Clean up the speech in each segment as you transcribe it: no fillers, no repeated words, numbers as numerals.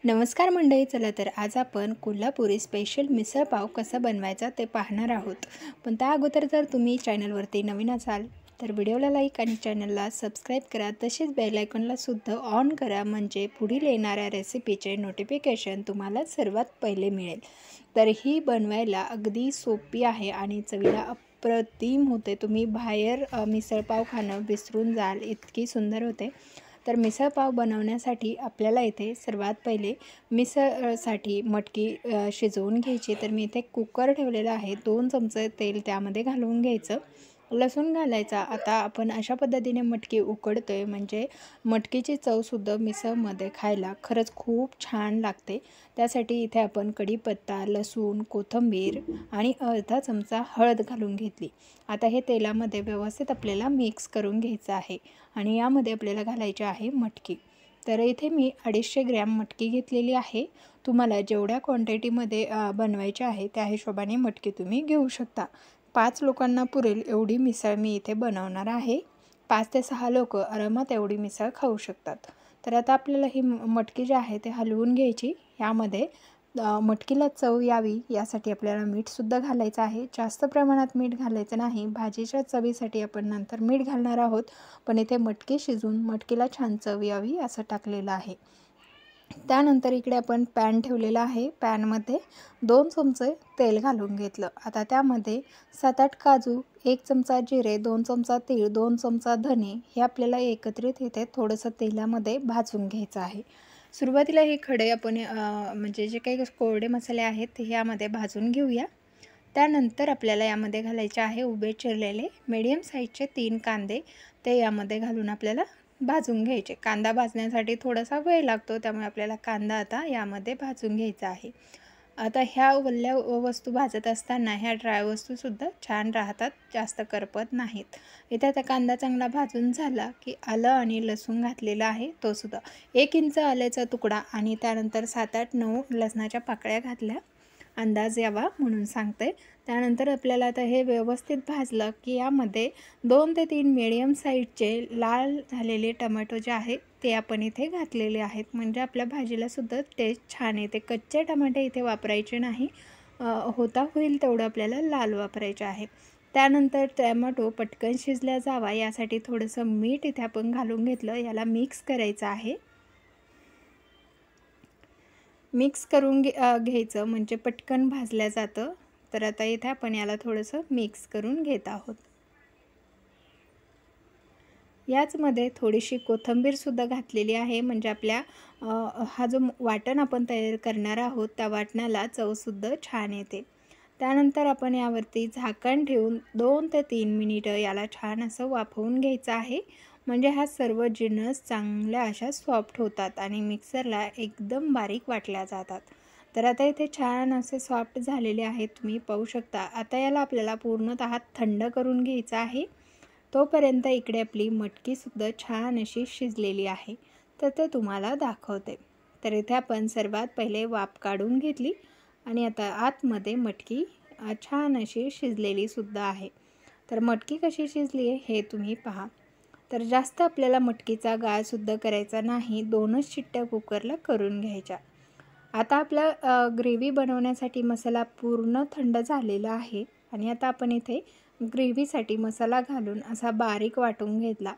नमस्कार मंडळी, चला तर आज आपण कोल्हापुरी स्पेशल मिसळ पाव कसा बनवायचा ते पाहणार आहोत। पण त्या अगोदर जर तुम्ही चॅनलवरती नवीन असाल तर व्हिडिओला लाईक आणि चॅनलला सबस्क्राईब करा, तसेच बेल आयकॉनला सुद्धा ऑन करा, म्हणजे पुढील येणाऱ्या रेसिपीचे नोटिफिकेशन तुम्हाला सर्वात पहिले मिळेल। तर ही बनवायला अगदी सोपी आहे आणि चवीला अप्रतिम होते। तुम्ही बाहेर मिसळ पाव खाणं विसरून जाल, इतकी सुंदर होते। तर मिसळ पाव बनवण्यासाठी आपल्याला इथे सर्वात पहिले मिसळसाठी मटकी शिजवून घ्यायची। तर मी इथे कुकर ठेवलेला आहे, 2 चमचे तेल त्यामध्ये घालून घ्यायचं, लसूण घालायचा। आता आपण अशा पद्धतीने मटकी उकडतोय म्हणजे मटकीची चवसुद्धा मिसळमध्ये खायला खरंच खूप छान लागते। त्यासाठी इथे आपण कढीपत्ता, लसूण, कोथिंबीर आणि अर्धा चमचा हळद घालून घेतली। आता हे तेलामध्ये व्यवस्थित आपल्याला मिक्स करून घ्यायचं आहे आणि यामध्ये आपल्याला घालायची आहे मटकी। तर इथे मी 250 ग्रॅम मटकी घेतलेली आहे। तुम्हाला जेवढ्या क्वांटिटीमध्ये बनवायची आहे त्या हिशोबाने मटकी तुम्ही घेऊ शकता। 5 लोकांना पुरेल एवढी मिसळ मी इथे बनवणार आहे। 5 ते 6 लोक आरामात एवढी मिसळ खाऊ शकतात। तर आता आपल्याला ही मटकी जी आहे ते हलवून घ्यायची। यामध्ये मटकीला चव यावी यासाठी आपल्याला मीठसुद्धा घालायचं आहे। जास्त प्रमाणात मीठ घालायचं नाही, भाजीच्या चवीसाठी आपण नंतर मीठ घालणार आहोत, पण इथे मटकी शिजून मटकीला छान चव यावी असं टाकलेलं आहे। त्यानंतर इकडे आपण पॅन ठेवलेला आहे, पॅनमध्ये 2 चमचे तेल घालून घेतलं। आता त्यामध्ये 7-8 काजू, 1 चमचा जिरे, 2 चमचा तीळ, 2 चमचा धने हे आपल्याला एकत्रित इथे थोडंसं तेलामध्ये भाजून घ्यायचं आहे। सुरुवातीला हे खडे आपण म्हणजे जे काही कोरडे मसाले आहेत ते यामध्ये भाजून घेऊया। त्यानंतर आपल्याला यामध्ये घालायचे आहे उभे चिरलेले मीडियम साईजचे 3 कांदे, ते यामध्ये घालून आपल्याला भाजून घ्यायचे। कांदा भाजण्यासाठी थोडासा वेळ लागतो, त्यामुळे आपल्याला कांदा आता यामध्ये भाजून घ्यायचा आहे। आता ह्या ओल्या वस्तू भाजत असताना ह्या ड्राय वस्तूसुद्धा छान राहतात, जास्त करपत नाहीत। इथे आता कांदा चांगला भाजून झाला की आलं आणि लसूण घातलेला आहे, तोसुद्धा 1 इंच आल्याचा तुकडा आणि त्यानंतर 7-8-9 लसणाच्या पाकळ्या घातल्या, अंदाज यावा म्हणून सांगते। त्यानंतर आपल्याला आता हे व्यवस्थित भाजलं की यामध्ये 2 ते 3 मीडियम साईजचे लाल झालेले टोमॅटो जे आहेत ते आपण इथे घातलेले आहेत, म्हणजे आपल्या भाजीला सुद्धा टेस्ट छान येते। कच्चे टमाटे इथे वापरायचे नाही, होता होईल तेवढं आपल्याला लाल वापरायचे आहे। त्यानंतर टोमॅटो पटकन शिजला जावा यासाठी थोडंसं मीठ इथे आपण घालून घेतलं, याला मिक्स करायचं आहे। मिक्स करून घ्यायचं म्हणजे पटकन भाजलं जातं। तर आता इथे आपण याला थोडंसं मिक्स करून घेत आहोत। याचमध्ये थोडीशी कोथिंबीरसुद्धा घातलेली आहे, म्हणजे आपल्या हा जो वाटण आपण तयार करणार आहोत त्या वाटणाला चवसुद्धा छान येते। त्यानंतर आपण यावरती झाकण ठेवून 2 ते 3 मिनिटं याला छान असं वाफवून घ्यायचं आहे, म्हणजे हा सर्व जिन्नस चांगल्या अशा सॉफ्ट होतात आणि मिक्सरला एकदम बारीक वाटल्या जातात। तर आता इथे छान असे सॉफ्ट झालेले आहेत, तुम्ही पाहू शकता। आता याला आपल्याला पूर्णतः थंड करून घ्यायचं आहे। तोपर्यंत इकडे आपली मटकीसुद्धा छान अशी शिजलेली आहे, तर ते तुम्हाला दाखवते। तर इथे आपण सर्वात पहिले वाफ काढून घेतली आणि आता आतमध्ये मटकी छान अशी शिजलेली सुद्धा आहे। तर मटकी कशी शिजली आहे हे तुम्ही पहा। तर जास्त आपल्याला मटकीचा गाळसुद्धा करायचा नाही, 2च शिट्ट्या कुकरला करून घ्यायच्या। आता आपला ग्रेव्ही बनवण्यासाठी मसाला पूर्ण थंड झालेला आहे आणि आता आपण इथे ग्रेव्हीसाठी मसाला घालून असा बारीक वाटून घेतला।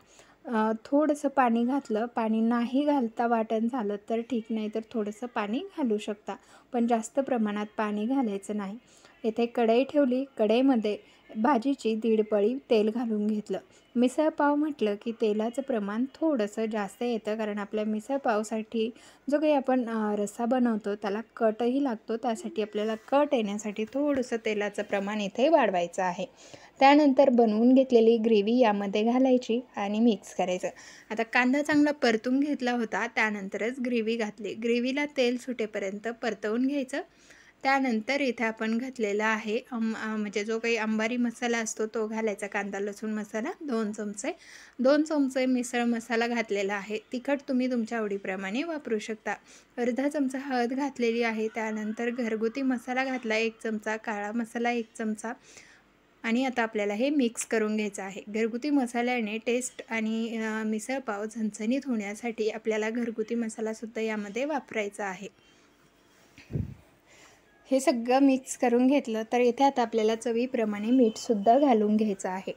थोडंसं पाणी घातलं, पाणी नाही घालता वाटण झालं तर ठीक, नाही तर थोडंसं पाणी घालू शकता, पण जास्त प्रमाणात पाणी घालायचं नाही। इथे कढई ठेवली, कढईमध्ये भाजीची 1.5 पळी तेल घालून घेतलं। मिसळ पाव म्हटलं की तेलाचं प्रमाण थोडंसं जास्त येतं, कारण आपल्या मिसळ पावसाठी जो काही आपण रस्सा बनवतो त्याला कटही लागतो, त्यासाठी आपल्याला कट येण्यासाठी थोडंसं तेलाचं प्रमाण इथे वाढवायचं आहे। त्यानंतर बनवून घेतलेली ग्रेव्ही यामध्ये घालायची आणि मिक्स करायचं। आता कांदा चांगला परतून घेतला होता, त्यानंतरच ग्रेव्ही घातली। ग्रेव्हीला तेल सुटेपर्यंत परतवून घ्यायचं। त्यानंतर इथे आपण घातलेला आहे म्हणजे जो काही अंबारी मसाला असतो तो घालायचा, कांदा लसूण मसाला 2 चमचे, 2 चमचे मिसळ मसाला घातलेला आहे। तिखट तुम्ही तुमच्या आवडीप्रमाणे वापरू शकता। अर्धा चमचा हळद घातलेली आहे। त्यानंतर घरगुती मसाला घातला 1 चमचा, काळा मसाला 1 चमचा आणि आता आपल्याला हे मिक्स करून घ्यायचं आहे. घरगुती मसाल्याने टेस्ट आणि मिसळपाव झणझणीत होण्यासाठी आपल्याला घरगुती मसालासुद्धा यामध्ये वापरायचा आहे. हे सगळं मिक्स करून घेतलं तर इथे आता आपल्याला चवीप्रमाणे मीठसुद्धा घालून घ्यायचं आहे.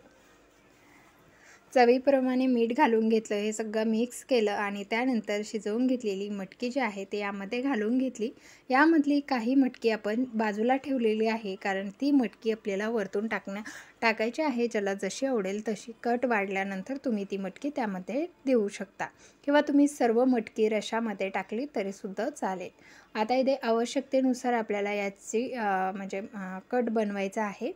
चवीप्रमाणे मीठ घालून घेतलं, हे सगळं मिक्स केलं आणि त्यानंतर शिजवून घेतलेली मटकी जी आहे ते यामध्ये घालून घेतली. यामधली काही मटकी आपण बाजूला ठेवलेली आहे, कारण ती मटकी आपल्याला वरतून टाकायची आहे. ज्याला जशी आवडेल तशी कट वाढल्यानंतर तुम्ही ती मटकी त्यामध्ये देऊ शकता किंवा तुम्ही सर्व मटकी रशामध्ये टाकली तरीसुद्धा चालेल. आता इथे आवश्यकतेनुसार आपल्याला याची कट बनवायचा आहे.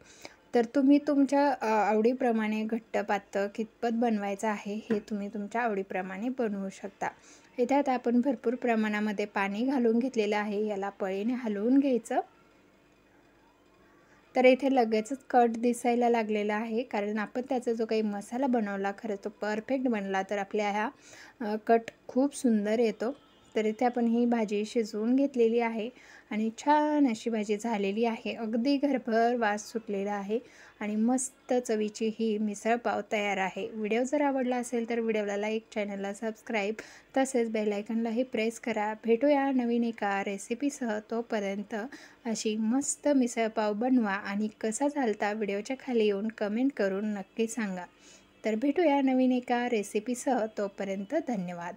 तर तुम्ही तुमच्या आवडीप्रमाणे घट्ट पातळ कितपत बनवायचं आहे हे तुम्ही तुमच्या आवडीप्रमाणे बनवू शकता. इथे आता आपण भरपूर प्रमाणामध्ये पाणी घालून घेतलेलं आहे. याला पळीने हलवून घ्यायचं. तर इथे लगेचच कट दिसायला लागलेला आहे, कारण आपण त्याचा जो काही मसाला बनवला खरं तो परफेक्ट बनला तर आपल्या ह्या कट खूप सुंदर येतो. तर इथे आपण ही भाजी शिजवून घेतलेली आहे आणि छान अशी भाजी झालेली आहे. अगदी घरभर वास सुटलेला आहे आणि मस्त चवीची ही मिसळपाव तयार आहे. व्हिडिओ जर आवडला असेल तर व्हिडिओला लाईक, चॅनलला सबस्क्राईब तसेच बेल आयकॉनलाही प्रेस करा. भेटूया नवीन एका रेसिपीसह. तोपर्यंत अशी मस्त मिसळपाव बनवा आणि कसा झालता व्हिडिओच्या खाली येऊन कमेंट करून नक्की सांगा. तर भेटूया नवीन एका रेसिपीसह. तोपर्यंत धन्यवाद.